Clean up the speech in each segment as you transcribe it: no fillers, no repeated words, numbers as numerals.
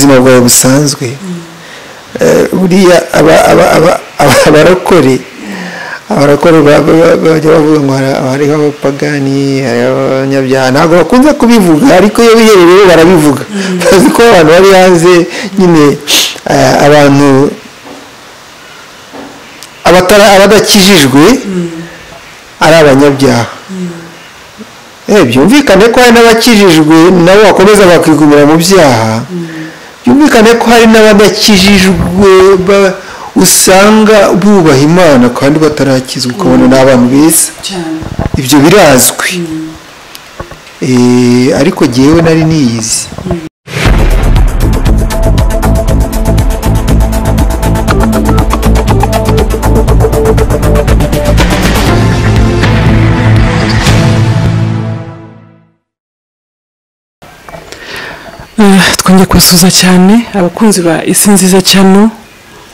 buzima bwawe busanzwe buriya abarakore bajya bavuga ngo hariho abapagani hariho abanyabyaha ntabwo bakunze kubivuga ariko iyo biherereye barabivuga bazi ko abantu bari hanze nyine abantu abadakijijwe ari abanyabyaha byumvikane ko hari n'abakijijwe nabo bakomeza bakigumira mu byaha byumvikane ko hari n'abadakijijwe usanga bubaha Imana kandi batarakizwa ukabona n'abantu beza ibyo birazwi ariko jyewe nari niyizi twongeye kubasuhuza cyane abakunzi ba Isi Nziza cyane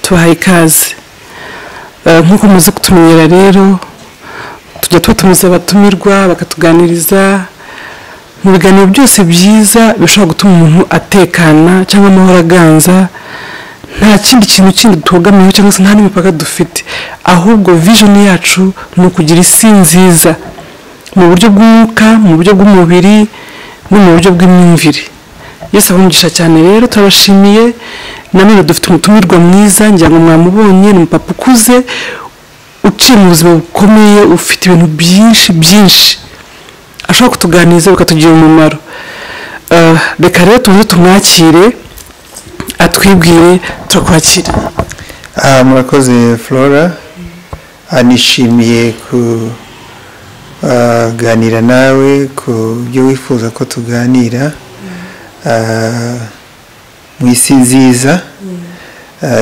tubahaye ikaze nk'uko muzi kutumenyera rero tujya tutumiza abatumirwa bakatuganiriza mu biganiro byose byiza bishobora gutuma umuntu atekana cyangwa amahoro aganza nta kindi kintu kindi tugamiyeho cyangwa se nta n'imipaka dufite ahubwo vision yacu ni ukugira isi nziza mu buryo bw'umwuka mu buryo bw'umubiri no mu buryo bw'imyumvire Yesu abungisha cyane rero turabashimiye nanone dufite umutumirwa mwiza ngira ngo mwamubonye ni umupapa ukuze uciye mu buzima bukomeye ufite ibintu byinshi ashobora kutuganiriza bikatugira umumaro reka rero tuze tumwakire atwibwire turakwakira murakoze Flora anishimiye kuganira nawe ku byo wifuza ko tuganira mu isi nziza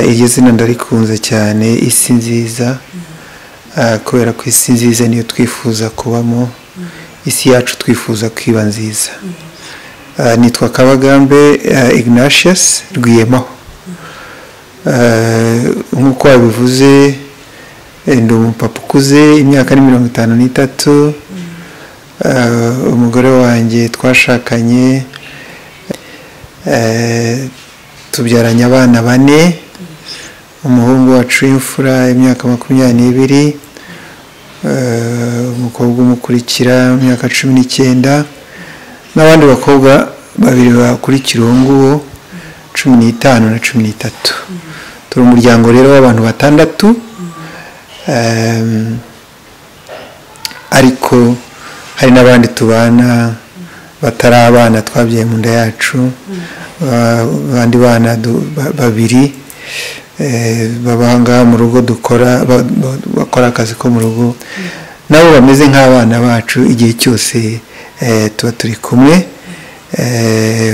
iryo zina ndarikunze cyane isi nziza kubera ko isi nziza niyo twifuza kubamo isi yacu twifuza kwiba nziza nitwa Kabagambe Ignatius Rwiyemaho nk'uko wabivuze ndi umupapa ukuze imyaka ni 53 umugore wanjye twashakanye tubyaranye abana 4 umuhungu wacu w'imfura imyaka 22 umukobwa umukurikira imyaka 19 n'abandi bakobwa 2 bakurikira uwo nguwo 15 na 13 turi umuryango rero w'abantu 6 ariko hari n'abandi tubana batari abana twabyaye mu nda yacu abandi bana 2 babanga mu rugo bakora akazi ko mu rugo nabo bameze nk'abana bacu igihe cyose tuba turi kumwe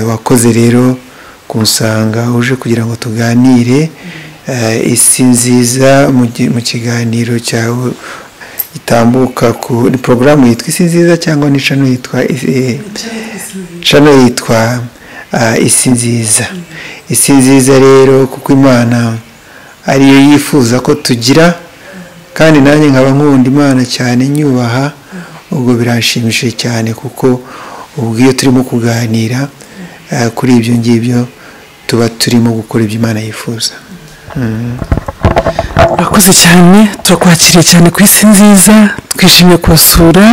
wakoze rero kunsanga uje kugira ngo tuganire isi nziza mu kiganiro cyawe itambuka ku program yitwa Isi Nziza cyangwa ni channel yitwa Isi Nziza. Isi Nziza rero kuko Imana ariyo yifuza ko tugira kandi nanjye nkaba nkunda Imana cyane nyubaha ubwo birashimishije cyane kuko ubwo iyo turimo kuganira kuri ibyo ngibyo tuba turimo gukora ibyo Imana yifuza. Urakoze cyane turakwakiriye cyane ku Isi Nziza twishimiye kubasura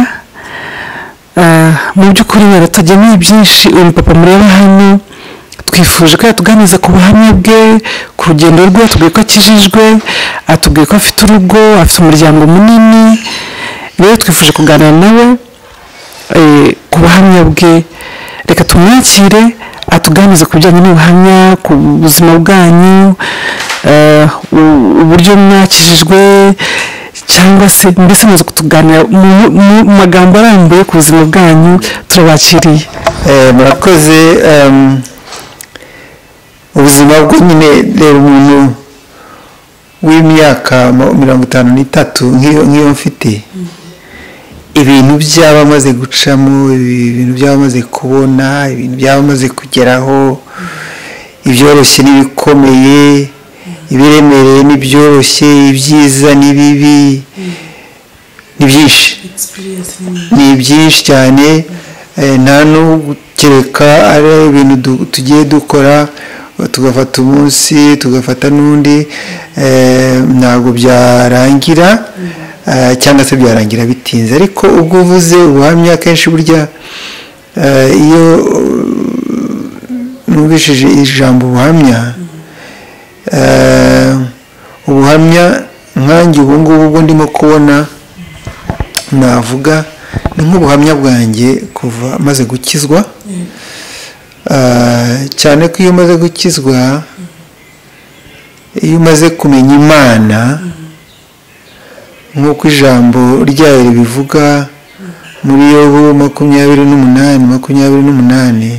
mu by'ukuri yaratageneye byinshi uyu papa mureba hano twifuje ko yatuganiza ku buhamya bwe ku rugendo rwe atubwiye ko akijijwe atubwiye ko afite urugo afite umuryango munini rero twifuje kuganira nawe ku buhamya bwe reka tumwakire atuganize ku bijyanye n'ubuhamya ku buzima bwanyu uburyo mwakijijwe cyangwa se mbese muze kutuganira mu magambo arambuye ku buzima bwanyu turabakiriye. Murakoze ubuzima bwo nyine rero umuntu w'imyaka 53 nk'iyo mfite ibintu byaba amaze gucamo ibintu byaba amaze kubona ibintu byaba amaze kugeraho ibyoroshye n'ibikomeye ibiremereye n'ibyoroshye ibyiza n'ibibi ni byinshi cyane nta no kereka ari ibintu tugiye dukora tugafata umunsi tugafata n'undi ntabwo byarangira cyangwa se byarangira bitinze. Ariko ubwo uvuze ubuhamya kenshi burya iyo numvishije ijambo ubuhamya nkanjye ubu ngubu ubwo ndimo kubona navuga ni nk'ubuhamya bwanjye kuva maze gukizwa, cyane ko iyo umaze gukizwa, iyo umaze kumenya Imana nk'uko ijambo ryayo ribivuga muri Yobu 28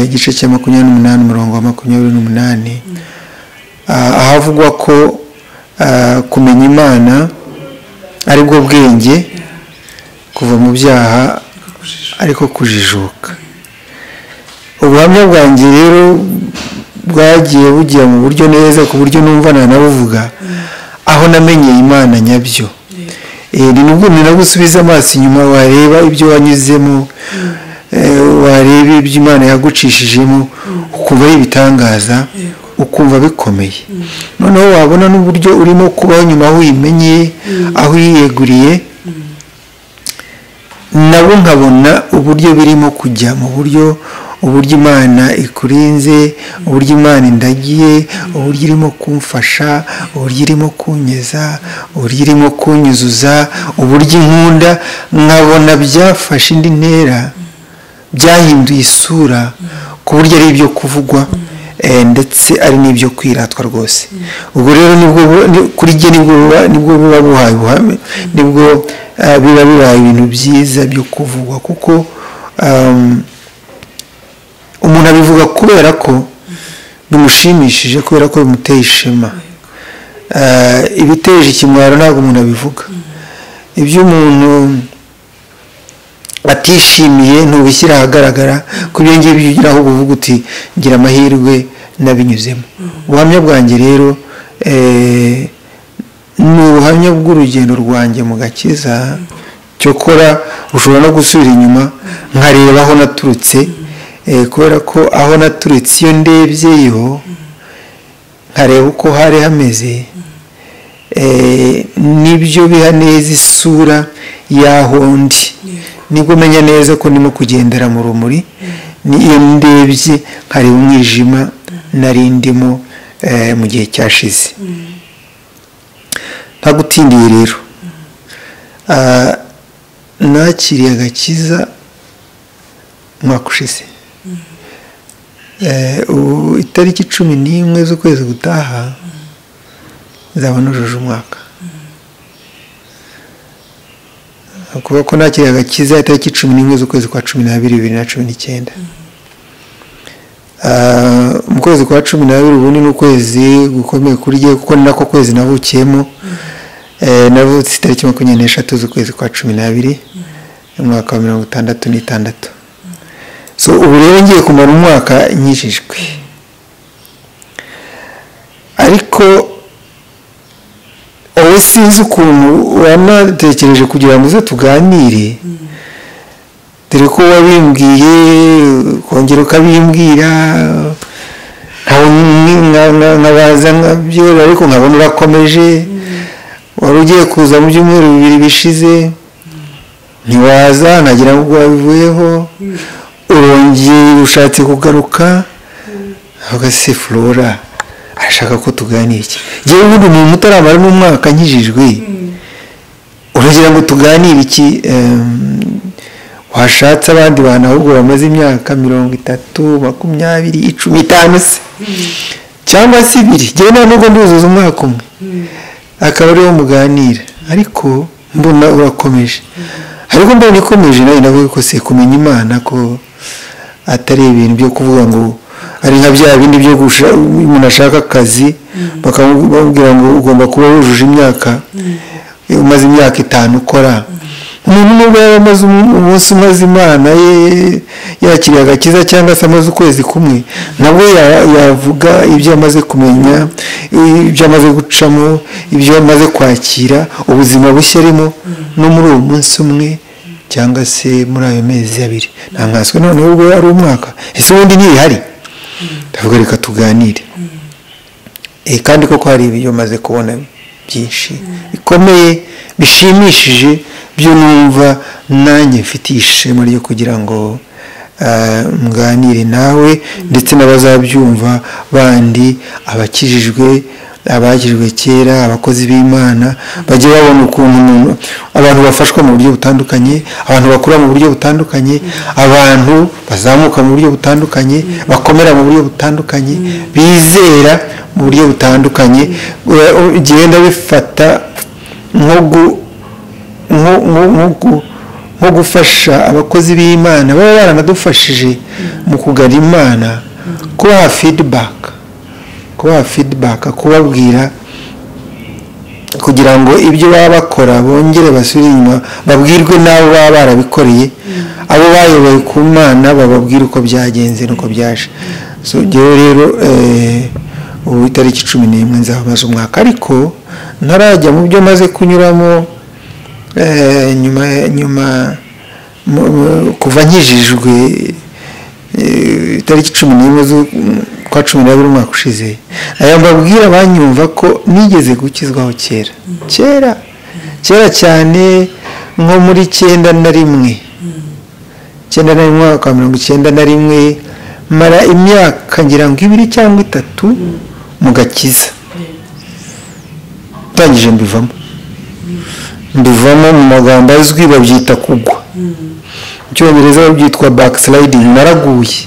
igice cya 28 umurongo wa 28 ahavugwa ko kumenya Imana ari bwo bwenge, kuva mu byaha ariko kujijuka. Ubuhamya bwanjye rero bwagiye bugira mu buryo neza ku buryo numva nanabuvuga aho namenyeye Imana nyabyo. Ni nubwo gusubiza amaso inyuma wareba ibyo wanyuzemo, wareba ibyo Imana yagucishijemo, ukumva ari ibitangaza, ukumva bikomeye. Noneho wabona n'uburyo urimo kubaho nyuma aho uyimenye, aho uyiyeguriye, nabo nkabona uburyo birimo kujya mu buryo Imana ikurinze, uburyo Imana indagiye, uburyo irimo kumfasha, uburyo irimo kunyeza, uburyo irimo kunyuzuza, uburyo inkunda, nkabona byafashe indi ntera, byahinduye isura ku buryo ari ibyo kuvugwa ndetse ari n'ibyo kwiratwa rwose. Ubwo rero kuri jye nibwo buba buhaye ubuhamya, nibwo biba bibaye ibintu byiza byo kuvugwa, kuko umuntu abivuga kubera ko bimushimishije, kubera ko bimuteye ishema. Ibiteje ikimwaro ntabwo umuntu abivuga. Ibyo umuntu atishimiye ntubishyira ahagaragara, ku byo ngibyo ugiraho uvuga uti ngira amahirwe nabinyuzemo. Ubuhamya bwanjye rero ni ubuhamya bw'urugendo rwanjye mu gakiza. Cyokora ushobora no gusubira inyuma nkareba aho naturutse, kubera ko aho naturutse iyo ndebyeyo nkareba uko hari hameze, nibyo biha neza isura y'aho ndi, nibwo menya neza ko ndimo kugendera mu rumuri. Iyo ndebye nkareba umwijima nari ndimo mu gihe cyashize. nta gutindiye rero nakiriye agakiza umwaka ushize itariki 11 z'ukwezi gutaha nzaba nujuje umwaka kuba ko nakiriye agakiza itariki 11 z'ukwezi kwa 12 2019 mu kwezi kwa 12 ubundi n'ukwezi gukomeye kurye kuko nako kwezi navukiyemo navutse itariki 23 z'ukwezi kwa 12 umwaka wa 66. So ubu rero ngiye kumara umwaka nyishijwe, ariko wowe sinzi ukuntu wanatekereje kugira ngo uze tuganire, dore ko wabimbwiye kongera ukabimbwira nkabaza nkabyo, ariko nkabona urakomeje. Wari ugiye kuza mu byumweru 2 bishize ntiwaza, nkagira ngo wabivuyeho, urongeye ushatse kugaruka, agase Flora arashaka ko tuganira iki. Ngiye ubundi umuntu utaramara n'umwaka nkijijwe, uragira ngo tuganire iki? Washatse abandi bantu ahubwo bamaze imyaka 30, 20, 15 se cyangwa se 2. Ngiye nubwo nduzuza umwaka umwe akaba ariho muganira, ariko mbona urakomeje. Ariko mbona ikomeje nayo nawe ko se kumenya Imana ko atari ibintu byo kuvuga ngo ari nka bya bindi byo umuntu ashaka akazi bakamubwira ngo ugomba kuba wujuje imyaka, umaze imyaka 5 ukora. Umuntu nubwo yamaze umunsi umaze Imana ye yakiriye agakiza cyangwa se amaze ukwezi kumwe, nabwo yavuga ibyo amaze kumenya, ibyo amaze gucamo, ibyo amaze kwakira, ubuzima bushya arimo no muri uwo munsi umwe cyangwa se muri ayo mezi 2. Ntankaswe none ubwo ari umwaka. Ese ubundi ntihari ndavuga reka tuganire. Kandi koko hari ibyo maze kubona byinshi bikomeye bishimishije byo numva nanjye mfitiye ishema ryo kugira ngo mganire nawe ndetse n'abazabyumva bandi, abakijijwe, abagijwe kera, abakozi b'Imana bajye babona ukuntu abantu bafashwa mu buryo butandukanye, abantu bakura mu buryo butandukanye, abantu bazamuka mu buryo butandukanye, bakomera mu buryo butandukanye, bizera mu buryo butandukanye. Genda bifata nko gufasha abakozi b'Imana baba baranadufashije mu kugana Imana, kubaha feedback, kubabwira kugira ngo ibyo baba bakora bongere basubire inyuma, babwirwe n'abo baba barabikoreye, abo bayoboye ku Mana bababwira uko byagenze n'uko byaje. So rero ubu itariki 11 nzamaze umwaka, ariko ntarajya mu byo maze kunyuramo nyuma kuva nkijijwe itariki 11 kwa 12 umwaka ushize. Aya mbabwira banyumva ko nigeze gukizwaho kera cyane, nko muri 91 mwaka 91, mara imyaka ngira ngo 2 cyangwa 3 mu gakiza, tangije mbivamo mu magambo azwi babyita kugwa, mu Cyongereza babyitwa backsliding. Naraguye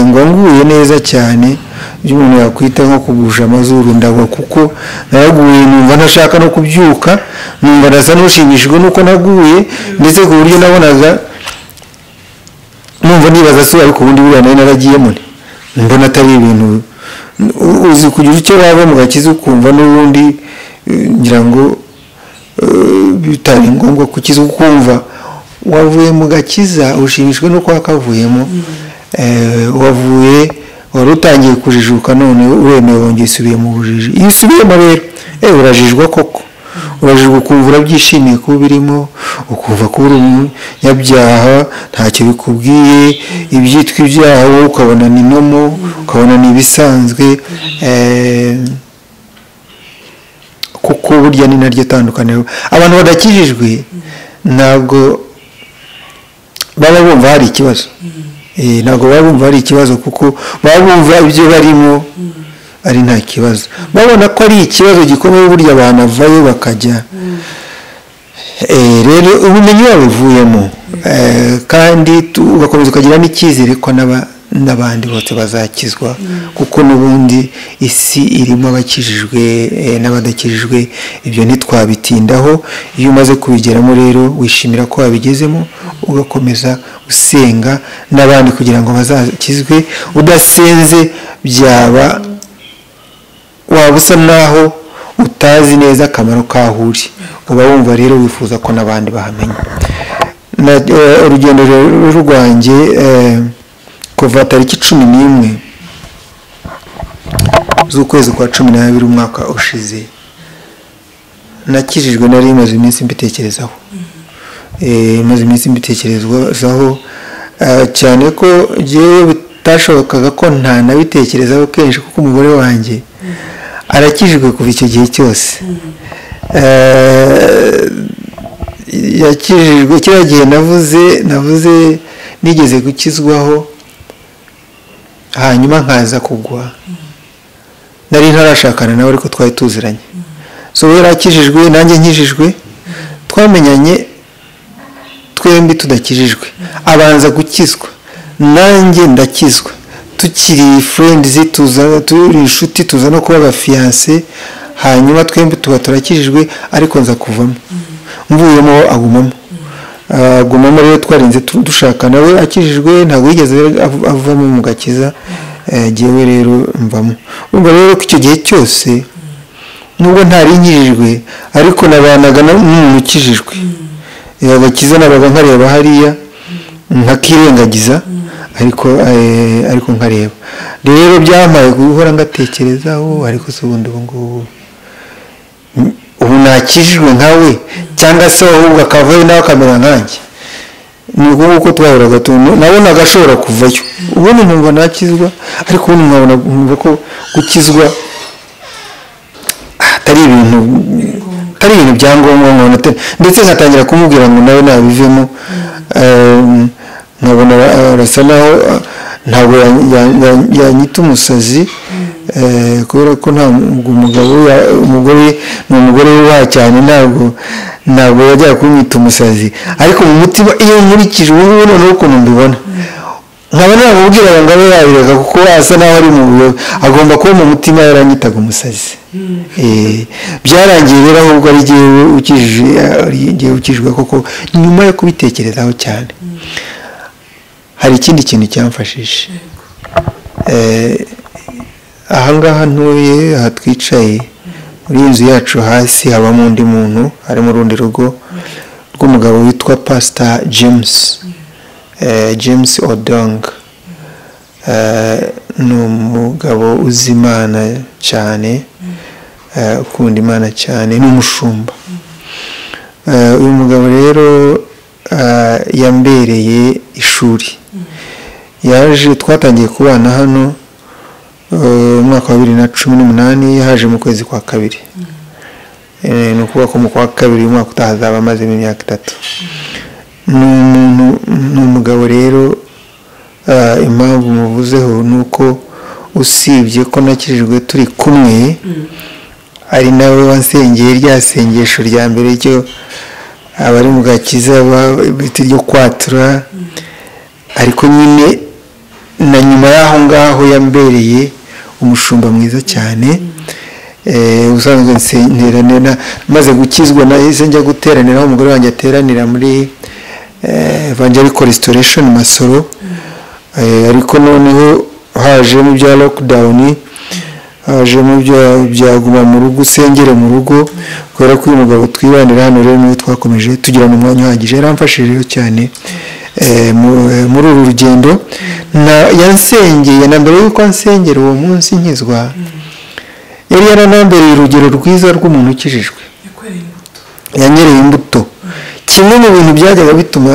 ngo nguye neza cyane, ibyo umuntu yakwita nko kugusha amazuru ndagwa, kuko naraguye numva ntashaka no kubyuka, numva ndasa n'ushimishijwe nuko naguye, ndetse ku buryo nabonaga numva nibaza se ariko ubundi buriya nari naragiyemo, mbona atari ibintu uzi kugira icyo bava mu gakiza ukumva n'ubundi ngira ngo bitari ngombwa kukiza, ukumva wavuye mu gakiza ushimishwe nuko wakavuyemo, wavuye wari utangiye kujijuka, none uremewe wongeye usubiye mu bujiji. Iyo usubiyemo rero urajijwa koko, urajijwa ukumva urabyishimiye kuba birimo, ukumva ko uri umunyabyaha ntacyo bikubwiye, ibyitwa ibyaha wowe ukabona ni nomo, ukabona ni ibisanzwe, kuko burya ni naryo tandukaniro. Abantu badakijijwe ntabwo baba bumva hari ikibazo, ntabwo baba bumva hari ikibazo, kuko baba bumva ibyo barimo ari nta kibazo, babona ko ari ikibazo gikomeye, burya abantu avayo bakajya. Rero ubumenyi babuvuyemo, kandi ugakomeza ukagira n'icyizere ko n'abandi bose bazakizwa, kuko n'ubundi isi irimo abakijijwe n'abadakijijwe, ibyo ntitwabitindaho. Iyo umaze kubigeramo rero wishimira ko wabigezemo, ugakomeza usenga n'abandi kugira ngo bazakizwe. Udasenze byaba waba usa naho utazi neza akamaro kaho uri, uba wumva rero wifuza ko n'abandi bahamenya. Urugendo rwanjye kuva tariki 11 z'ukwezi kwa 12 umwaka ushize, nakijijwe nari maze iminsi mbitekerezaho, cyane ko jewe bitashobokaga ko nta nabitekerezaho kenshi, kuko umugore wanjye arakijijwe kuva icyo gihe cyose. Yakijijwe kiriya gihe navuze nigeze gukizwaho, hanyuma nkaza kugwa, nari ntarashakana nawe ariko twari tuziranye. So we yarakijijwe nanjye nkijijwe, twamenyanye twembi tudakijijwe, abanza gukizwa nanjye ndakizwa, tukiri friends, turi inshuti, tuza no kuba abafiance, hanyuma twembi tuba turakijijwe, ariko nza kuvamo, mvuyemo agumamo rero twarinze dushaka, nawe akijijwe ntabwo yigeze avamo mu gakiza, jewe rero mvamo. Urumva rero ko icyo gihe cyose nubwo ntari nkijijwe, ariko nabanaga n'umuntu ukijijwe, agakiza nabaga nkareba hariya nkakirengagiza, ariko nkareba. Rero byampaye guhora ngatekerezaho, ariko se ubundi ubu nakijijwe nkawe, cyangwa se ahubwo akavayo nawe akamera nkanjye. ni uko twahoraga nabonaga ashobora kuvayo ubundi nkumva nakizwa ariko ubundi nkabona ko gukizwa atari ibintu bya ngombwa ndetse nkatangira kumubwira ngo nawe nabivemo nkabona arasa naho ntabwo yanyita umusazi kubera ko nta umugore ni umugore wubaha cyane ntabwo yajya kumwita umusazi ariko mu mutima iyo nkurikije ubu ngubu noneho ukuntu mbibona nkaba namubwira ngo abe yabireka kuko asa naho ari mu buyobe agomba kuba mu mutima yaranyitaga umusazi byarangiye rero ahubwo ari igihe ukijwe koko nyuma yo kubitekerezaho cyane hari ikindi kintu cyamfashije ahangaha ntuye aha twicaye muri inzu yacu hasi habamo undi muntu ari mu rundi rugo rw'umugabo witwa Pastor James Odong ni umugabo uzi Imana cyane ukunda Imana cyane ni umushumba uyu mugabo rero yambereye ishuri yaje twatangiye kubana hano umwaka wa 2018 yaje mu kwezi kwa kabiri ni ukuvuga ko mu kwa kabiri umwaka utazaba amaze imyaka 3 ni umugabo rero impamvu muvuzeho ni uko usibye ko nakirijwe turi kumwe ari nawe wansengeye rya sengesho rya mbere cyo abari mu gakiza biti ryo kwatura ariko nyine na nyuma y'aho ngaho yambereye umushumba mwiza cyane usanzwe nteranira maze gukizwa nahise njya guteranira aho umugore wanjye ateranira muri Evangelical Restoration Masoro ariko noneho haje mu bya lockdown haje mu byaguma mu rugo usengere mu rugo kubera ko uyu mugabo twibanira hano rero niwe twakomeje tugira mu mwanya uhagije yaramfashije cyane muri uru rugendo yansengeye na mbere y'uko ansengera uwo munsi nkizwa yari yaranambereye urugero rwiza rw'umuntu ukijijwe yanyereye imbuto kimwe mu bintu byajyaga bituma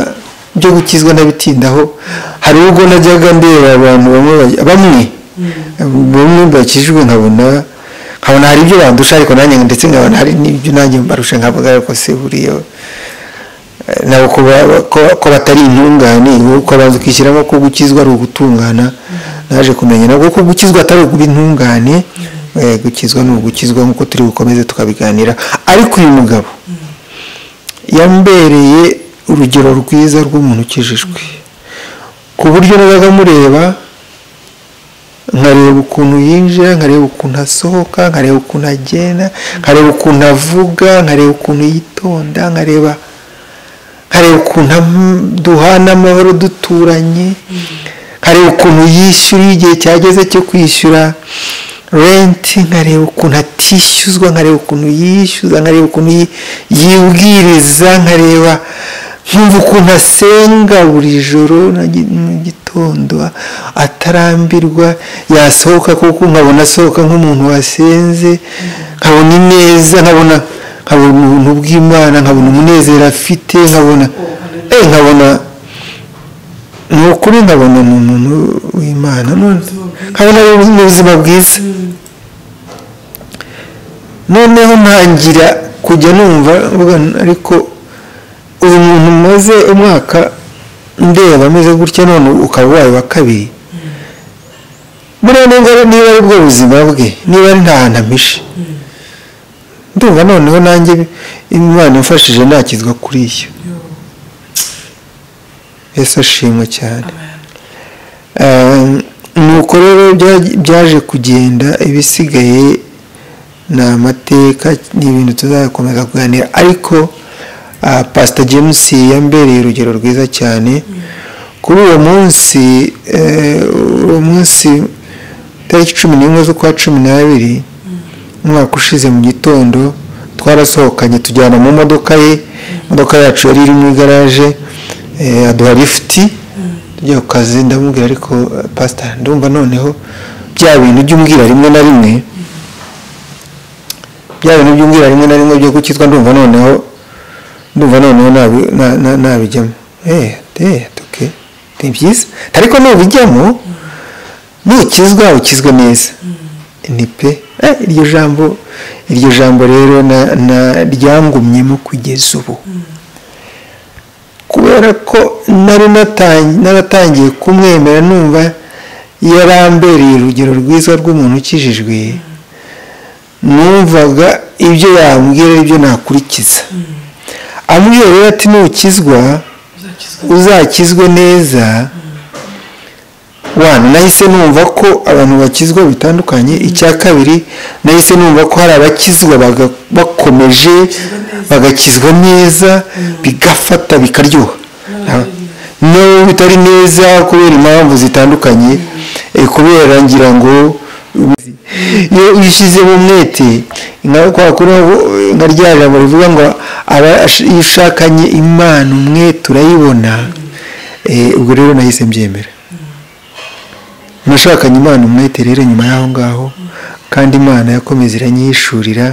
byo gukizwa n'abitindaho hari ubwo najyaga ndeba abantu bamwe bakijijwe nkabona hari ibyo bandusha ariko nanjye ndetse nkabona hari n'ibyo nanjye mbarusha nkavuga ko se buriya nabo ko batari intungane uko abanza ukishyiramo ko gukizwa ari ugutungana naje kumenya nabwo ko gukizwa atari ukuba intungane gukizwa ni ugukizwa nk'uko turi bukomeze tukabiganira ariko uyu mugabo yambereye urugero rwiza rw'umuntu ukijijwe ku buryo nabaga mureba nkareba ukuntu yinjira nkareba ukuntu asohoka nkareba ukuntu agenda nkareba ukuntu avuga nkareba ukuntu yitonda nkareba ukuntu duhana amahoro duturanye nkareba ukuntu yishyura igihe cyageze cyo kwishyura renti nkareba ukuntu atishyuzwa nkareba ukuntu yishyuza nkareba ukuntu yibwiriza nkareba nkumva ukuntu asenga buri joro mu gitondo atarambirwa yasohoka kuko nkabona asohoka nk'umuntu wasenze nkabona ineza nkabona ubuntu bw'Imana nkabona umunezero afite nkabona ni ukuri nkabona ni umuntu w'Imana nkabona mu buzima bwiza noneho ntangira kujya numva ariko uyu muntu umaze umwaka ndeba ameze gutya none ukaba ubaye wa kabiri buriya niba ari bwo buzima bwe niba ari nta hantu ampishe ndumva noneho nanjye Imana imfashije nakizwa kuri iyo Yesu ashimwe cyane nuko rero byaje kugenda ibisigaye ni amateka ni ibintu tuzakomeza kuganira ariko Pastor James yambereye urugero rwiza cyane kuri uwo munsi tariki 11 z'ukwa 12 umwaka ushize mu gitondo twarasohokanye tujyana mu modoka ye imodoka yacu yari iri mu garage aduha lift tujya ku kazi ndamubwira ariko Pastor ndumva noneho bya bintu by'umbwira rimwe na rimwe byo gukizwa ndumva noneho nabijyamo okay, ni byiza ariko nubijyamo nukizwa ukizwe neza ni pe iryo jambo rero ryangumyemo kugeza ubu kubera ko naratangiye kumwemera numva yarambereye urugero rwiza rw'umuntu ukijijwe numvaga ibyo yambwira ibyo nakurikiza ambwira rero ati nukizwa uzakizwe neza nahise numva ko abantu bakizwa bitandukanye icya kabiri nahise numva ko hari abakizwa bakomeje bagakizwa neza bigafata bikaryoha no bitari neza kubera impamvu zitandukanye kubera ngira ngo iyo uyishyize mu mwete nka rya jambo rivuga ngo iyo ushakanye Imana umwete urayibona ubwo rero nahise mbyemera nashakanye Imana umwete rero nyuma y'aho ngaho kandi Imana yakomeza iranyihishurira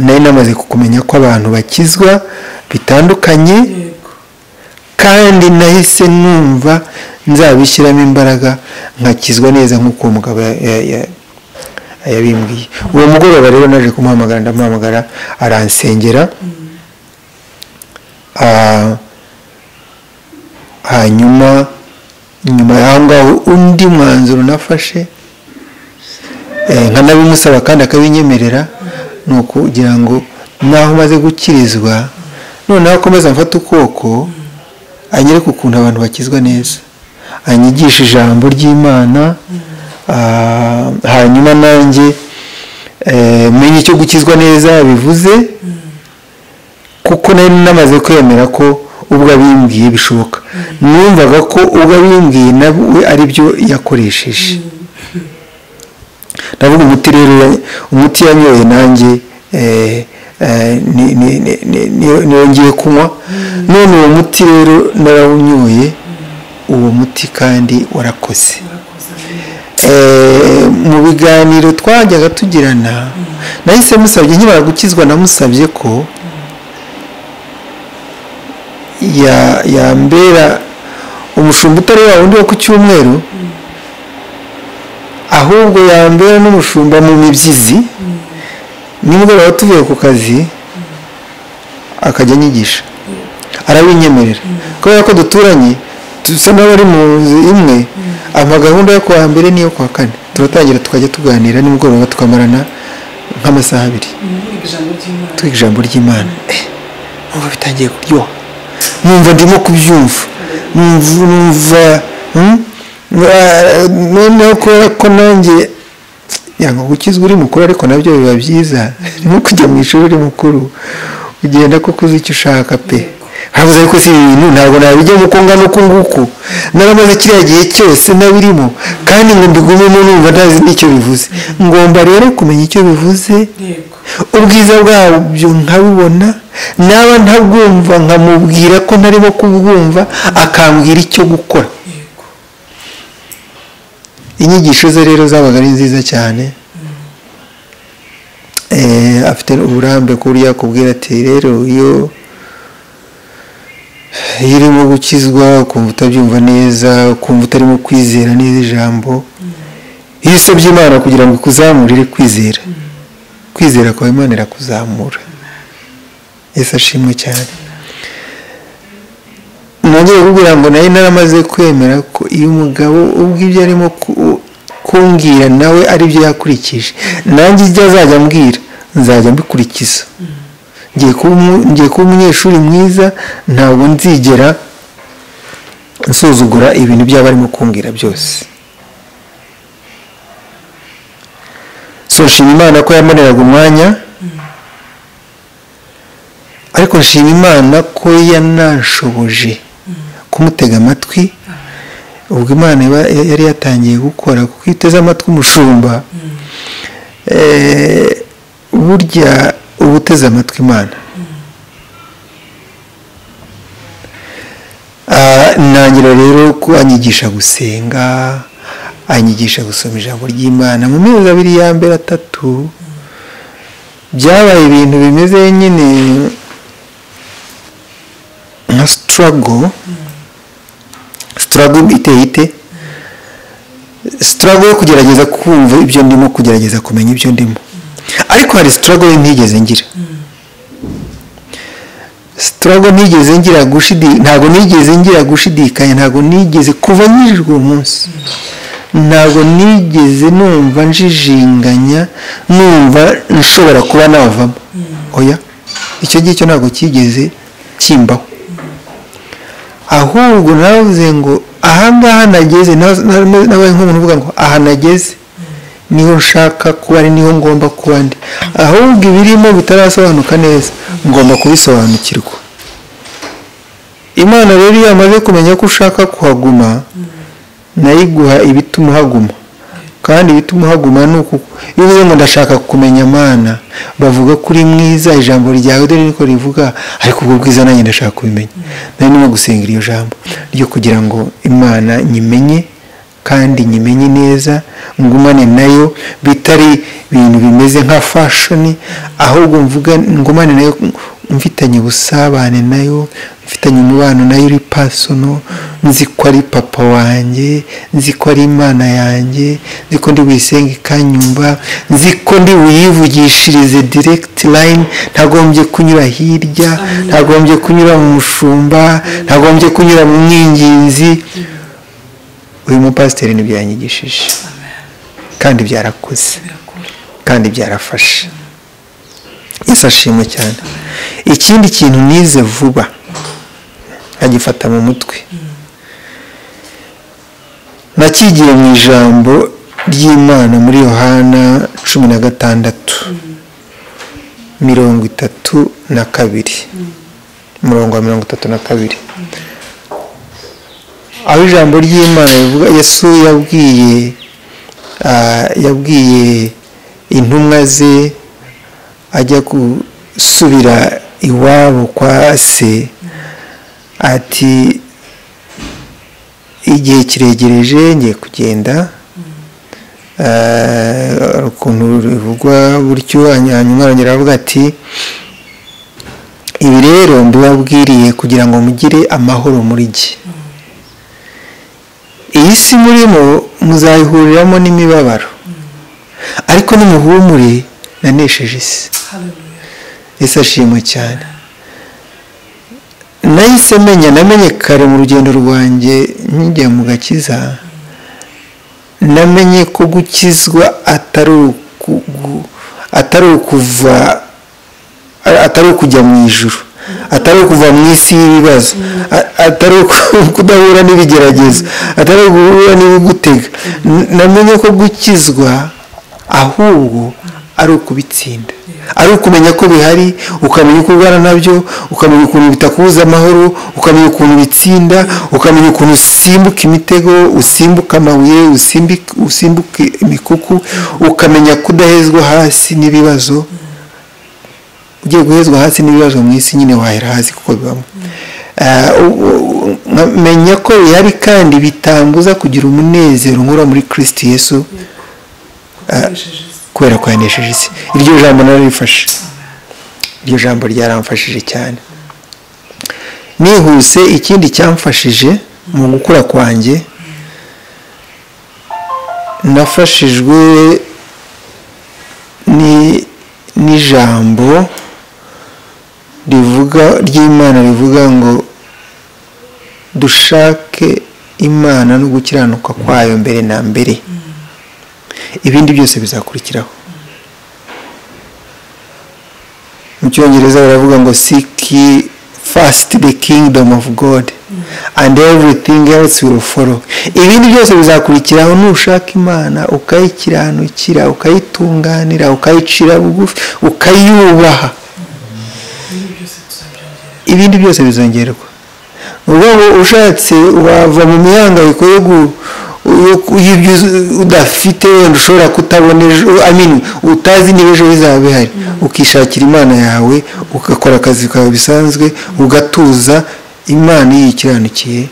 nari namaze kumenya ko abantu bakizwa bitandukanye kandi nahise numva nzabishyiramo imbaraga nkakizwa neza nk'uko uwo mugabo yabimbwiye uwo mugoroba rero naje kumuhamagara ndamuhamagara aransengera hanyuma nyuma y'aho ngaho undi mwanzuro nafashe nkanabimusaba kandi akabinyemerera ni ukugira ngo naho umaze gukirizwa noneho akomeza mfata ukuboko anyereka ukuntu abantu bakizwa neza anyigisha ijambo ry'Imana hanyuma nanjye menye icyo gukizwa neza bivuze kuko nari namaze kwemera ko ubwo abimbwiye bishoboka numvaga ko ubwo abimbwiye nawe ari byo yakoresheje ndavuga umuti yanyoye nanjye niyo ngiye kunywa none uwo muti rero narawunyoye uwo muti kandi warakoze mu biganiro twajyaga tugirana nahise musabye nkimara gukizwa namusabye ko yambera umushumba utari wa wundi wo ku cyumweru ahubwo yambera n'umushumba mu mibyizi nimugoroba tuvuye ku kazi akajya anyigisha arabinyemerera kubera ko duturanye dusa n'abari mu nzu imwe amagahunda yo kuwa mbere n'iyo kuwa kane turatangira tukajya tuganira nimugoroba tukamarana nk'amasaha 2 twiga ijambo ry'Imana numva bitangiye kuryoha numva ndimo kubyumva numva noneho kubera ko nanjye yanga gukizwa uri mukuru ariko nabyo biba byiza nko kujya mu ishuri uri mukuru ugenda ko kuzi icyo ushaka pe habuze ariko si ibintu ntabwo nabijya mu konga no kunguku naramaze kiriya gihe cyose nabirimo kandi ngo mbigumemo numva ntazi n'icyo bivuze ngomba rero kumenya icyo bivuze ubwiza bwabyo nkabibona naba ntabwumva nkamubwira ko ntarimo kubwumva akambwira icyo gukora inyigisho ze rero zabaga ari nziza cyane afite uburambe ku buryo yakubwira ati rero iyo urimo gukizwa ukumva utabyumva neza ukumva utarimo kwizera neza ijambo iyo usabye Imana kugira ngo ikuzamurire kwizera kwawe Imana irakuzamura Yesu ashimwe cyane nongeye kugira ngo nayo naramaze kwemera ko iyo umugabo ubwo ibyo arimo kumbwira nawe ari byo yakurikije nanjye ibyo azajya ambwira nzajya mbikurikiza ngiye kuba umunyeshuri mwiza ntabwo nzigera nsuzugura ibintu byaba arimo kumbwira byose nshima Imana ko yamoneraga umwanya ariko nshima Imana ko yanashoboje kumutega amatwi ubwo Imana yari yatangiye gukora kuko iteze amatwi umushumba burya ubuteze amatwi Imana nangira rero ko anyigisha gusenga anyigisha gusoma ijambo ry'Imana mu mezi 2 ya mbere 3 byabaye ibintu bimeze nyine nka struggle struggle iteye ite, struggle yo kugerageza kumva ibyo ndimo, kugerageza kumenya ibyo ndimo. Ariko hari struggle ntigeze ngira, struggle ntigeze ngira ntabwo nigeze ngira gushidikanya, ntabwo nigeze kuva nyijwe umunsi, ntabwo nigeze numva njijinganya, numva nshobora kuba navamo. Oya, icyo ngicyo ntabwo kigeze kimbaho. Ahubwo navuze ngo ahangaha nageze, nabaye nk'umuntu uvuga ngo aha nageze niho nshaka kuba, ari niho ngomba kuba ndi. Ahubwo ibirimo bitarasobanuka neza ngomba kubisobanukirwa. Imana rero iyo yamaze kumenya ko ushaka kuhaguma, nayiguha ibituma uhaguma. Kandi ibituma uhaguma ni uko iyo uvuze ngo ndashaka kumenya Mana, bavuga kuri mwiza, ijambo ryawe dore niko rivuga, ariko ubwo bwiza nanjye ndashaka kubimenya. Nari ndimo gusengera iyo jambo ryo kugira ngo Imana nyimenye, kandi nyimenye neza, ngumane nayo, bitari ibintu bimeze nka fashion, ahubwo mvuga ngumane nayo, mfitanye ubusabane nayo, mfitanye umubano nayo uri personal, nzi ko ari papa wanjye, nzi ko ari Imana yanjye, nzi ko ndi buyisenga ikanyumva, nzi ko ndi buyivugishirize direct line, ntagombye kunyura hirya, ntagombye kunyura mu mushumba, ntagombye kunyura mu mwinginzi. Uyu mupasiteri nibyo yanyigishije, kandi byarakoze, kandi byarafashe. Yesu ashimwe cyane. Ikindi kintu nize vuba agifata mu mutwe, nakigiye mu ijambo ry'Imana muri Yohana 16:32, umurongo wa 32. Aho ijambo ry'Imana rivuga, Yesu yabwiye intumwa ze ajya gusubira iwabo kwa se, ati igihe kiregereje ngiye kugenda. Ukuntu rivugwa buryo, hanyuma arongera avuga ati ibi rero mbibabwiriye kugira ngo mugire amahoro muri jye. Iyi si murimo muzayihuriramo n'imibabaro, ariko nimuhumure nanesheje isi. Yesu ashimwe cyane. Nahise namenye kare mu rugendo rwanjye nkijya mu gakiza, namenye ko gukizwa atari ukujya mu ijuru, atari ukuva mu isi y'ibibazo, atari kudahura n'ibigeragezo, atari guhura n'ibigutega. Namenye ko gukizwa ahubwo ari ukubitsinda, ari ukumenya ko bihari, ukamenya uko ubana nabyo, ukamenya ukuntu bitakubuza amahoro, ukamenya ukuntu bitsinda, ukamenya ukuntu usimbuka imitego, usimbuka amabuye, usimbuka imikuku, ukamenya kudahezwa hasi n'ibibazo. Ugiye guhezwa hasi n'ibibazo mu isi nyine wahera hasi kuko bibamo. Menya ko bihari kandi bitambuza kugira umunezero nkura muri Kristo Yesu, kubera ko yanesheje isi. Iryo jambo narifashe, iryo jambo ryaramfashije cyane. Nihuse, ikindi cyamfashije mu gukura kwanjye, nafashijwe n'ijambo ry'Imana rivuga ngo dushake Imana no gukiranuka kwayo mbere na mbere, ibindi byose bizakurikiraho. Mu Cyongereza baravuga ngo seek first the kingdom of God and everything else will follow. Ibindi byose bizakurikiraho nushaka Imana, ukayikiranukira, ukayitunganira, ukayicira bugufi, ukayubaha. Ibindi byose bizongerwa. Ubwo ushatse wava mu mihangayiko y'ibyo udafite, wenda ushobora kutabona ejo, utazi niba ejo bizaba bihari, ukishakira Imana yawe, ugakora akazi kawe bisanzwe, ugatuza. Imana iyo ikiranukiye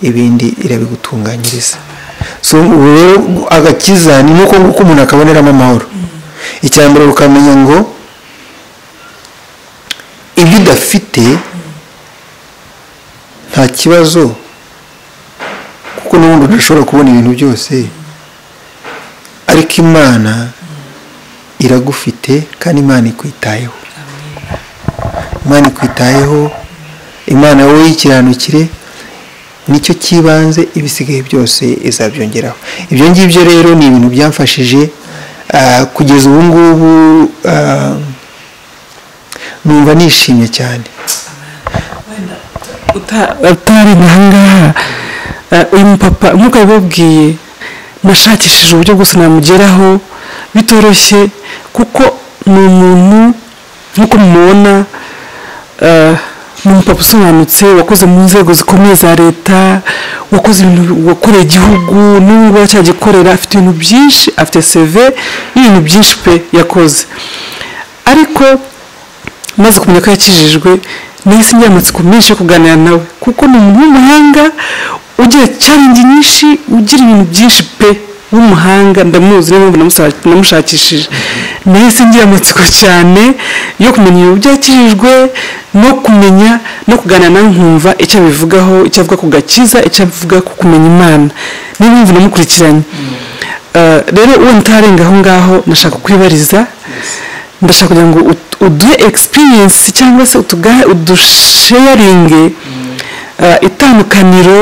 ibindi irabigutunganyiriza. So rero agakiza ni nuko umuntu akaboneramo amahoro. Icyambere ukamenya ngo ibyo udafite nta kibazo kuko n'ubundi udashobora kubona ibintu byose, ariko Imana iragufite kandi Imana ikwitayeho. Imana ikwitayeho, Imana wowe yikiranukire, nicyo kibanze, ibisigaye byose izabyongeraho. Ibyo ngibyo rero ni ibintu byamfashije kugeza ubu ngubu, numva nishimye cyane. utari ahangaha uyu mupapa nk'uko yabibabwiye, nashakishije uburyo bwose namugeraho bitoroshye, kuko ni umuntu nk'uko mumubona, ni umupapa usobanutse, wakoze mu nzego zikomeye za leta, wakoze ibintu, wakoreye igihugu, n'ubu acyagikorera, afite ibintu byinshi, afite CV y'ibintu byinshi pe yakoze. Ariko maze kumenya ko yakijijwe, nahise ngira amatsiko menshi yo kuganira nawe, kuko ni umuntu w'umuhanga, ugira challenge nyinshi, ugira ibintu byinshi pe, w'umuhanga, ndamuzi, niyo mpamvu namushakishije. Nahise ngira amatsiko cyane yo kumenya ibintu byakijijwe, no kumenya no kuganira nawe nkumva icyo abivugaho, icyo avuga ku gakiza, icyo avuga ku kumenya Imana. Niyo mpamvu namukurikiranye. Rero uwo ntarenga aho ngaho, nashaka kwibariza, ndashaka kugira ngo uduhe experience cyangwa se udusharinge itandukaniro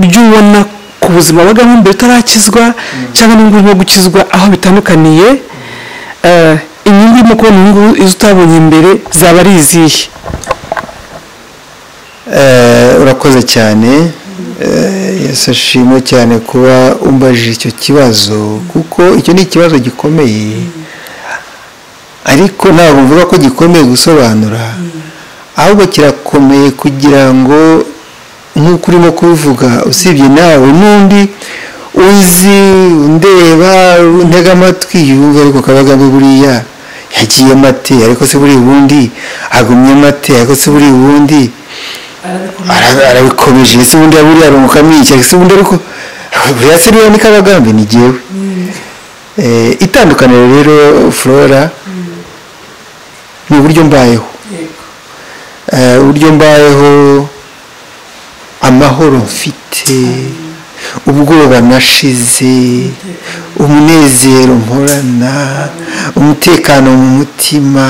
ry'ubona ku buzima wabagamo mbere utarakizwa cyangwa n'ubwo urimo gukizwa, aho bitandukaniye. Inyungu urimo kubona, inyungu izo utabonye mbere zaba ari izihe? Urakoze cyane. Yesu ashimwe cyane kuba umbajije icyo kibazo, kuko icyo ni ikibazo gikomeye, ariko ntabwo mvuga ko gikomeye gusobanura, ahubwo kirakomeye kugira ngo nk'uko urimo kubivuga, usibye nawe n'undi uzi undeba ntega amatwi yumva, ariko Kabagambe buriya yagiye mate, ariko se buriya ubundi agumye mate, ariko se buriya ubundi arabikomeje, ese ubundi buriya arunguka mwiki, ese ubundi ariko buriya se niba ni Kabagambe ni jyewe. Itandukaniro rero Flora ni uburyo mbayeho, uburyo mbayeho, amahoro mfite, ubwoba nashize, umunezero mporana, umutekano mu mutima.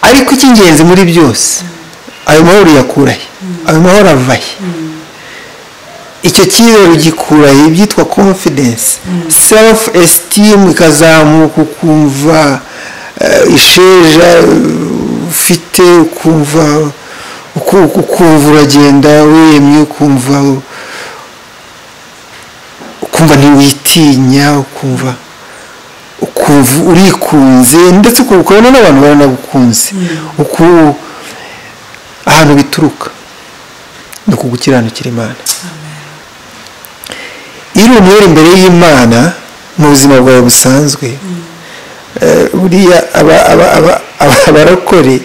Ariko icy'ingenzi muri byose, ayo mahoro yakurahe, ayo mahoro avahe, icyo cyizere gikurahe, ibyitwa confidence, self esteem ikazamuka, ukumva isheja ufite, ukumva uragenda wemye, ukumva ntiwitinya, ukumva urikunze, ndetse ukabona n'abantu baranagukunze. Ahantu bituruka ni ukugukiranukira Imana. Iyo uri umwere imbere y'Imana mu buzima bwawe busanzwe, buriya abarokore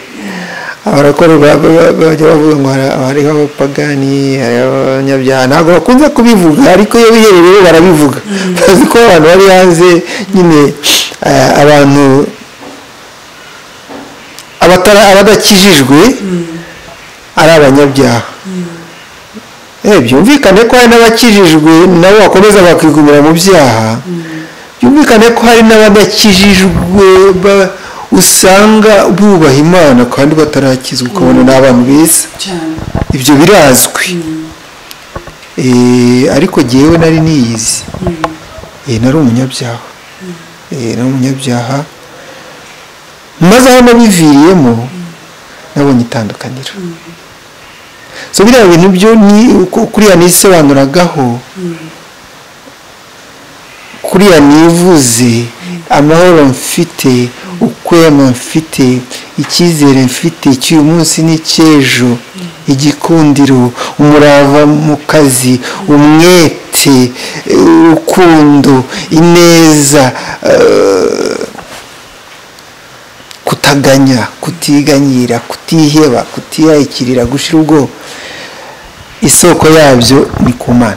bajya bavuga ngo hariho abapagani, hariho abanyabyaha, ntabwo bakunze kubivuga, ariko iyo biherereye barabivuga. Bazi ko abantu bari hanze nyine, abantu abadakijijwe ari abanyabyaha. Byumvikane ko hari n'abakijijwe nabo bakomeza bakigumira mu byaha, byumvikane ko hari n'abadakijijwe usanga bubaha Imana kandi batarakizwa, ukabona ni abantu beza. Ibyo birazwi. Ariko jyewe nari niyizi, nari umunyabyaha, maze aho nabiviriyemo nabonye itandukaniro. So biriya bintu byo ni kuriya nisobanuragaho, kuriya nivuze, amahoro mfite, ukwema mfite, icyizere mfite cy'uyu munsi n'icy'ejo, igikundiro, umurava mu kazi, umwete, urukundo, ineza, kutaganya, kutiganyira, kutiheba, kutiyakirira, gushira ubwoba. Isoko yabyo ni ku Mana.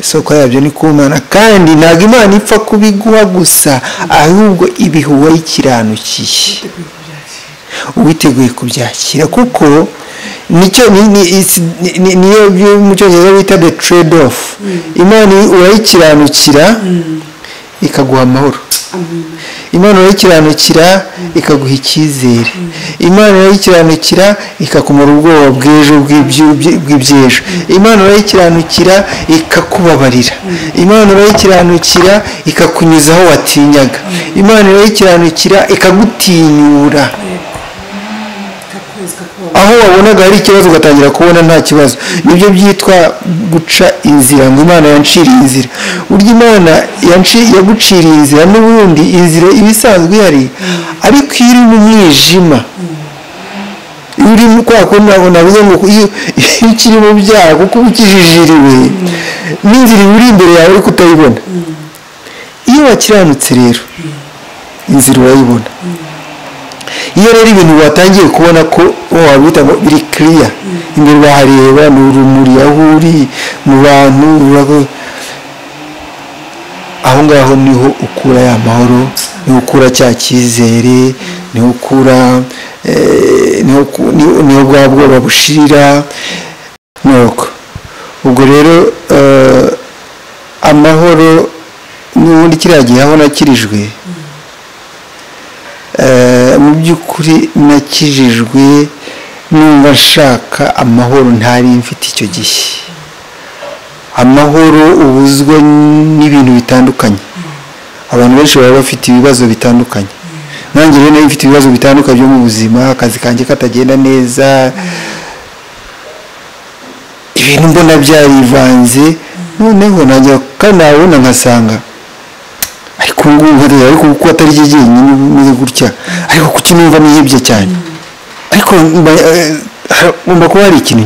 Isoko yabyo ni ku Mana, kandi ntabwo Imana ipfa kubiguha gusa, ahubwo ibiha uwayikiranukiye, uwiteguye kubyakira. Kuko nicyo niyo mu cyongereza bita the trade off. Imana urayikiranukira ikaguha amahoro, Imana urayikiranukira ikaguha icyizere, Imana urayikiranukira ikakumara ubwoba bw'ejo bw'iby'ejo, Imana urayikiranukira ikakubabarira, Imana urayikiranukira ikakunyuza aho watinyaga, Imana urayikiranukira ikagutinyura aho wabonaga hari ikibazo ugatangira kubona nta kibazo. Nibyo byitwa guca inzira, ngo Imana yanciriye inzira. Burya Imana yaguciriye inzira n'ubundi inzira ibisanzwe ihari, ariko iyo uri mu mwijima, iyo uri kwa kundi navuze ngo iyo ukiri mu byaha kuko uba ukijijiriwe n'inzira iri imbere yawe ariko utayibona. Iyo wakiranutse rero inzira urayibona. Iyo rero ibintu watangiye kubona ko wabita ngo biri clear, imbere bahareba ni urumuri aho uri mu bantu, aho ngaho niho ukura ya mahoro, niho ukura cya cyizere, niho ukura niho bwa bwoba bushirira. Nuko ubwo rero amahoro n'ubundi kiriya gihe aho nakirijwe, mu by'ukuri nakijijwe numva nshaka amahoro ntari mfite icyo gihe. Amahoro ubuzwa n'ibintu bitandukanye, abantu benshi baba bafite ibibazo bitandukanye. Nanjye rero nari mfite ibibazo bitandukanye byo mu buzima, akazi kanjye katagenda neza, ibintu mbona byarivanze, noneho najya kandi nabona nkasanga ariko ariko kuko atari cyo jyenyine umeze gutya, ariko kuki numva nihebye cyane, ariko ngomba kuba hari ikintu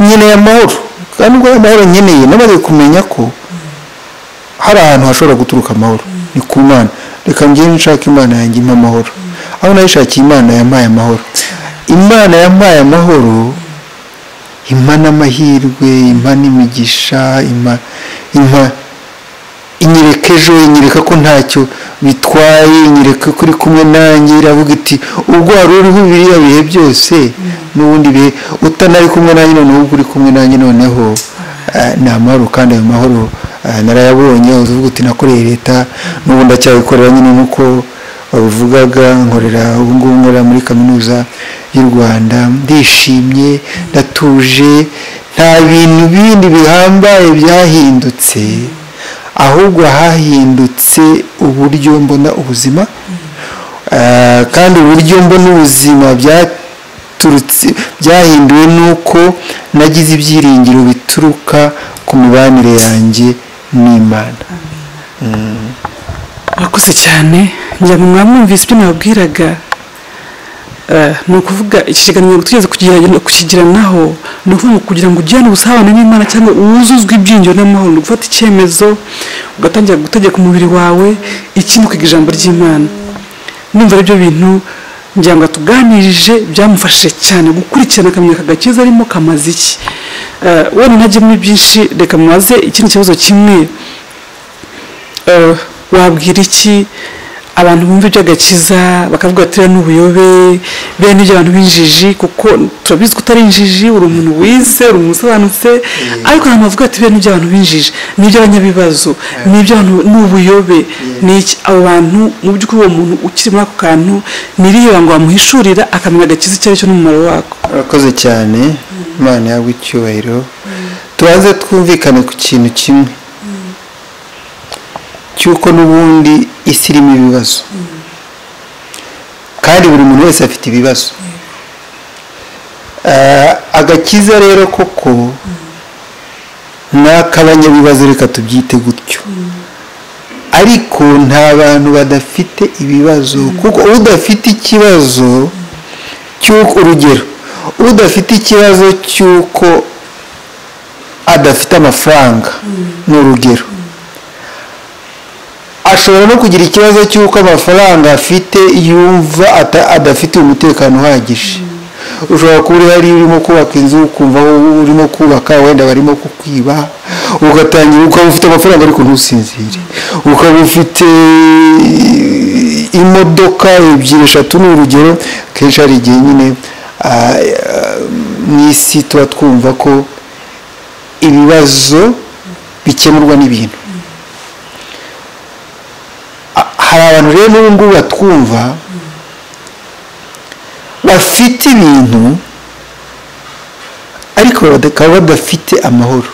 nkeneye amahoro. Kandi ubwo amahoro nkeneye namaze kumenya ko hari ahantu hashobora guturuka amahoro, ni ku Mana. Reka ngende nshaka Imana yanjye impa amahoro. Aho nayishakiye Imana yampaye amahoro. Imana yampaye amahoro, impa n'amahirwe, impa n'imigisha, inyereka ejo, inyereka ko ntacyo bitwaye, inyereka ko uri kumwe nanjye, iravuga iti ubwo wari uriho biriya bihe byose n'ubundi bihe utanari kumwe nanjye, noneho ubwo uri kumwe nanjye noneho ni amahoro. Kandi ayo mahoro narayabonye. uvuga uti nakoreye leta, n'ubu ndacyayikorera nyine nk'uko babivugaga, nkorera ubu ngubu nkorera muri kaminuza y'u Rwanda, ndishimye, ndatuje, nta bintu bindi bihambaye byahindutse, ahubwo hahindutse uburyo mbona ubuzima. Kandi uburyo mbona ubuzima byahinduwe nuko nagize ibyiringiro bituruka ku mibanire yanjye n'Imana. Wakoze cyane. Njya mu mwamwumvise ibyo nababwiraga, ni ukuvuga iki kiganiro tugeze kukigiranaho, ni ukuvuga kugira ngo ugirane ubusabane n'Imana cyangwa wuzuzwe ibyiyumviro n'amahoro, ni ugufata icyemezo ugatangira gutegeka umubiri wawe ikindi kwiga ijambo ry'Imana. Numva ibyo bintu ngira ngo tuganirije byamufashije cyane gukurikirana akamenya agakiza arimo kamaze iki. Wenda ntajye muri byinshi, reka mubaze ikindi kibazo kimwe. Wabwira iki abantu bumva iby'agakiza bakavuga ati rero n'ubuyobe, bene ibyo abantu b'injiji, kuko turabizi ko utari injiji, uri umuntu wize, uri umusobanutse, ariko abantu bavuga ati bene ibyo abantu b'injiji, n'iby'abanyabibazo, n'ubuyobe, n'iki. Abo bantu mu by'ukuri uwo muntu ukiri muri ako kantu niriyo ngo bamuhishurira akamenya agakiza icyo ari cyo n'umumaro wako. Urakoze cyane, Imana yawe icyubahiro. Tubanze twumvikane ku kintu kimwe cyuko n'ubundi isi irimo ibibazo, kandi buri muntu wese afite ibibazo. Agakiza rero koko n'akabanyabibazo, reka tubyite gutyo, ariko nta bantu badafite ibibazo, kuko udafite ikibazo cy'uko, urugero, udafite ikibazo cy'uko adafite amafaranga, ni urugero, ashobora no kugira ikibazo cy'uko amafaranga afite yumva adafite umutekano uhagije. Ushobora kuba uri hari urimo kubaka inzu, ukumva urimo kubaka wenda barimo kukwiba, ugatangira ukaba ufite amafaranga ariko ntusinzire, ukaba ufite imodoka 2-3, ni urugero. Kenshi hari igihe nyine mu isi tuba twumva ko ibibazo bikemurwa n'ibintu. Hari abantu rero n'ubu ngubu batwumva bafite ibintu ariko bakaba badafite amahoro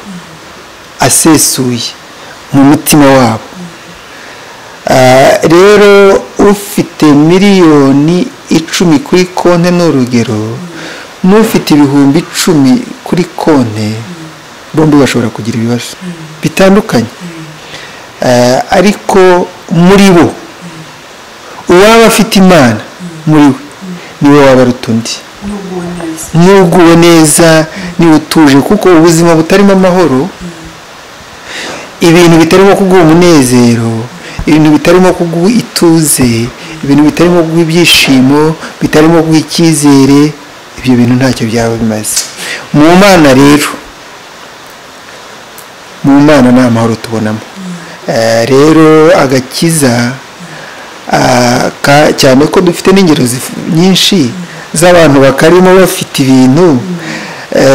asesuye mu mutima wabo. Rero ufite miliyoni 10 kuri konti ni urugero, n'ufite ibihumbi 10 kuri konti, bombi bashobora kugira ibibazo bitandukanye. Ariko muri bo uwaba afite Imana muri we niwe waba aruta undi, n'uguwe neza, niwe utuje, kuko ubuzima butarimo amahoro, ibintu bitarimo kuguha umunezero, ibintu bitarimo kuguha ituze, ibintu bitarimo kuguha ibyishimo, bitarimo kuguha icyizere, ibyo bintu ntacyo byaba bimaze. Mu Mana rero, mu Mana nta mahoro tubonamo. Rero agakiza, cyane ko dufite n'ingero nyinshi z'abantu bakarimo bafite ibintu,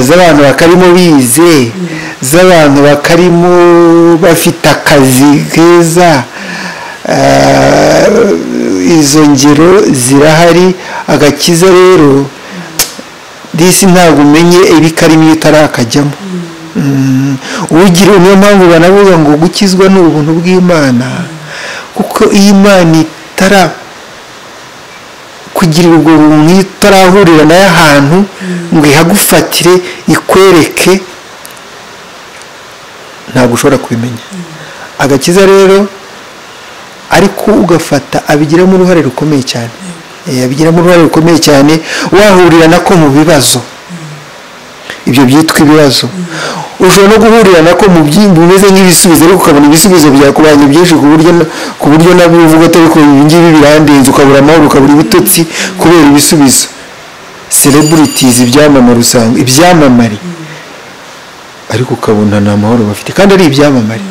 z'abantu bakarimo bize, z'abantu bakarimo bafite akazi keza, izo ngero zirahari. Agakiza rero disi ntabwo umenye ibikarimo iyo utarakajyamo. Niyo mpamvu banavuga ngo gukizwa ni ubuntu bw'Imana, kuko iyi Imana itara kugira ubwo buntu, itarahurira nayo ahantu ngo ihagufatire ikwereke, ntabwo ushobora kubimenya. Agakiza rero ariko ugafata abigiramo uruhare rukomeye cyane, abigiramo uruhare rukomeye cyane, wahurira nako mu bibazo, ibyo byitwa ibibazo. Ushobora no guhurira nako mu bimeze nk'ibisubizo, ariko ukabona ibisubizo byakubanye byinshi ku buryo nabyo uvuga atari ko ibingibi birandenze, ukabura amahoro, ukabura ibitotsi kubera ibisubizo. Celebrities, ibyamamare, usanga ibyamamare ariko ukabona nta mahoro bafite, kandi ari ibyamamare,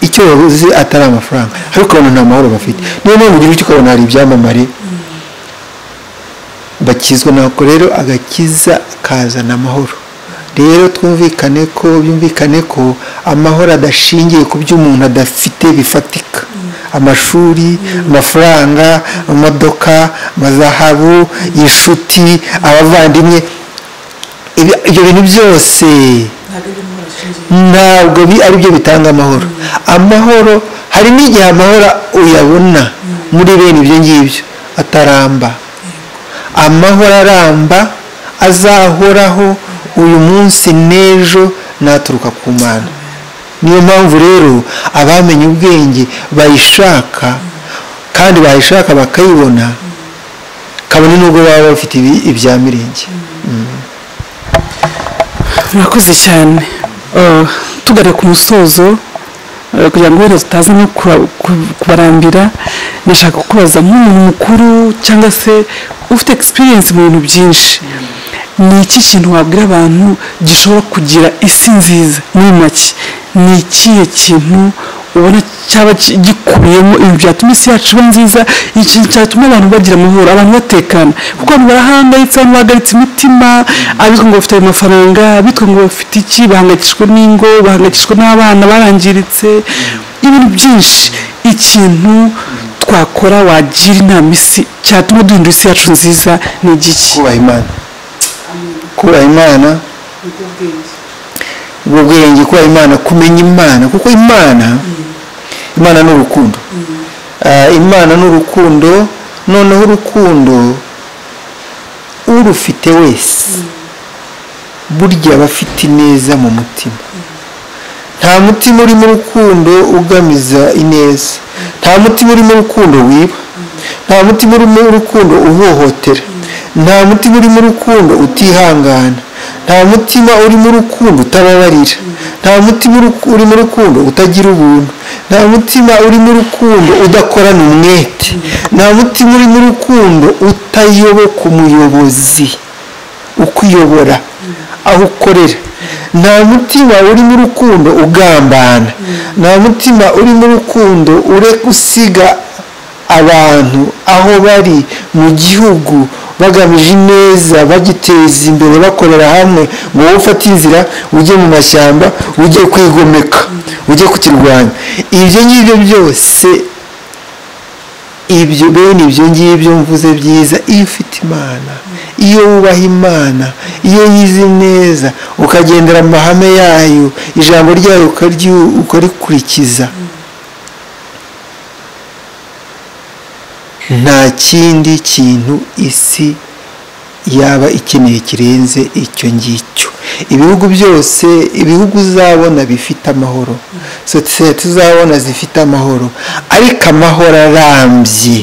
icyo babuze atari amafaranga, ariko ukabona nta mahoro bafite. Niyo mpamvu ugira icyo ukabona hari ibyamamare bakizwa. Nako rero agakiza kazana amahoro. Rero byumvikane ko amahoro adashingiye ku byo umuntu adafite bifatika, amashuri, amafaranga, amamodoka, amazahabu, inshuti, abavandimwe, ibyo bintu byose ntabwo ari byo bitanga amahoro. Amahoro, hari n'igihe amahoro uyabona muri bene ibyo ngibyo ataramba. Amahoro aramba, azahoraho uyu munsi n'ejo, naturuka ku Mana. Niyo mpamvu rero abamenye ubwenge bayishaka, kandi bayishaka bakayibona, kabone nubwo baba bafite ibya mirenge. Murakoze cyane. Tugana ku musozo, kugira ngo wenda tutaza no kubarambira, nashaka kubaza nk'umuntu mukuru cyangwa se ufite experience mu bintu byinshi, ni iki kintu wabwira abantu gishobora kugira isi nziza? Muri make ni ikihe kintu ubona cyaba gikubiyemo ibintu byatuma isi yacu iba nziza, ikintu cyatuma abantu bagira amahoro, abantu batekana? Kuko abantu barahangayitse, abantu bahagaritse imitima, abitwa ngo bafite amafaranga, abitwa ngo bafite iki, bahangayikishwa n'ingo, bahangayikishwa n'abana barangiritse, ibintu byinshi. Ikintu twakora wagira inama isi cyatuma duhindura isi yacu nziza ni igiki? Kubaha Imana, ubwo bwenge, kubaha Imana, kumenya Imana, kuko Imana ni urukundo. Imana ni urukundo. Noneho urukundo urufite wese burya aba afite ineza mu mutima. Nta mutima uri mu rukundo ugamiza ineza, nta mutima uri mu rukundo wiba, nta mutima uri mu rukundo uhohotera, nta mutima uri mu rukundo utihangana, nta mutima uri mu rukundo utababarira, nta mutima uri mu rukundo utagira ubuntu, nta mutima uri mu rukundo udakorana umwete, nta mutima uri mu rukundo utayoboka umuyobozi ukuyobora aho ukorera, nta mutima uri mu rukundo ugambana, nta mutima uri mu rukundo ureka usiga abantu aho bari mu gihugu bagamije ineza, bagiteza imbere, bakorera hamwe, ngo wowe ufate inzira ujye mu mashyamba, ujye kwigomeka, ujye kukirwanya. Ibyo ngibyo byose, bene ibyo ngibyo mvuze byiza, iyo ufite Imana, iyo wubaha Imana, iyo yize neza, ukagendera mu mahame yayo, ijambo ryayo ukarikurikiza, nta kindi kintu isi yaba ikeneye kirenze icyo ngicyo. Ibihugu byose, ibihugu uzabona bifite amahoro, sosiyete uzabona zifite amahoro, ariko amahoro arambye,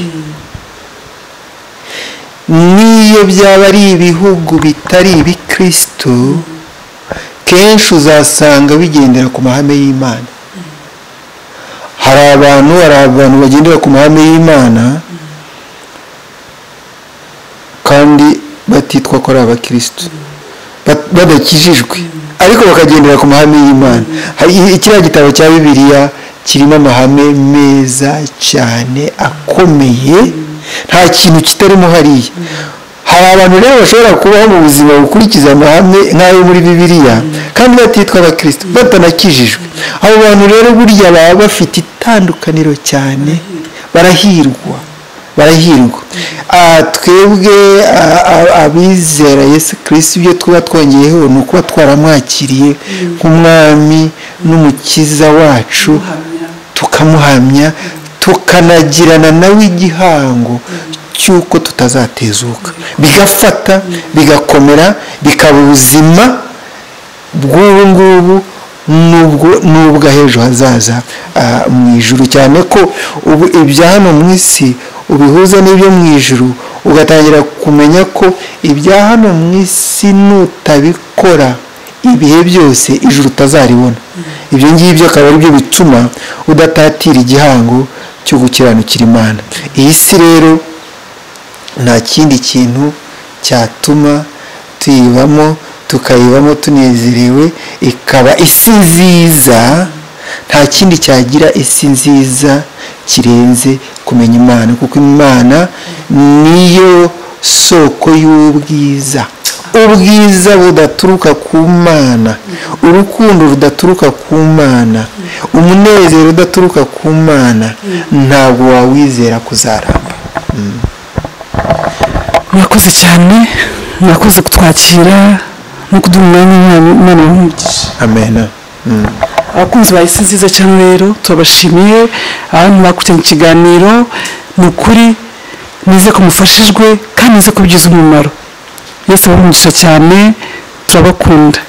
n'iyo byaba ari ibihugu bitari ibikristo, kenshi uzasanga bigendera ku mahame y'Imana. Hari abantu bagendera ku mahame y'Imana kandi batitwa ko ari abakristo, badakijijwe, ariko bakagendera ku mahame y'Imana. Kiriya gitabo cya Bibiliya kirimo amahame meza cyane akomeye, nta kintu kitarimo hariya. Hari abantu rero bashobora kubaho mu buzima bukurikiza amahame nk'ayo muri Bibiliya kandi batitwa abakristo, batanakijijwe. Abo bantu rero burya baba bafite itandukaniro cyane, barahirwa. Twebwe abizera Yesu Kristo, ibyo tuba twongeyeho ni ukuba twaramwakiriye nk'umwami n'umukiza wacu, tukamuhamya, tukanagirana nawe igihango cy'uko tutazatezuka, bigafata, bigakomera, bikaba ubuzima bw'ubu ngubu n'ubwo h'ejo hazaza mu ijuru. Cyane ko ubu ibya hano mu isi ubihuza n'ibyo mu ijuru, ugatangira kumenya ko ibya hano mu isi nutabikora ibihe byose ijuru utazaribona. Ibyo ngibyo akaba ari byo bituma udatatira igihango cyo gukiranukira Imana. Iyi si rero nta kindi kintu cyatuma tuyibamo, tukayibamo tunezerewe, ikaba isi nziza. Nta kindi cyagira isi nziza kirenze kumenya Imana, kuko Imana niyo soko y'ubwiza, ubwiza budaturuka ku Mana, urukundo rudaturuka ku Mana, umunezero udaturuka ku Mana, ntabwo wawizera kuzaramba. Murakoze cyane, murakoze kutwakira no kuduha umwanya Imana y'umugisha. Amen. Abakunzi ba Isi Nziza cyane rero turabashimiye, abantu bakurikiranye ikiganiro. Ni ukuri nize ko mufashijwe kandi nize ko bigize umumaro. Yesu abamugisha cyane, turabakunda.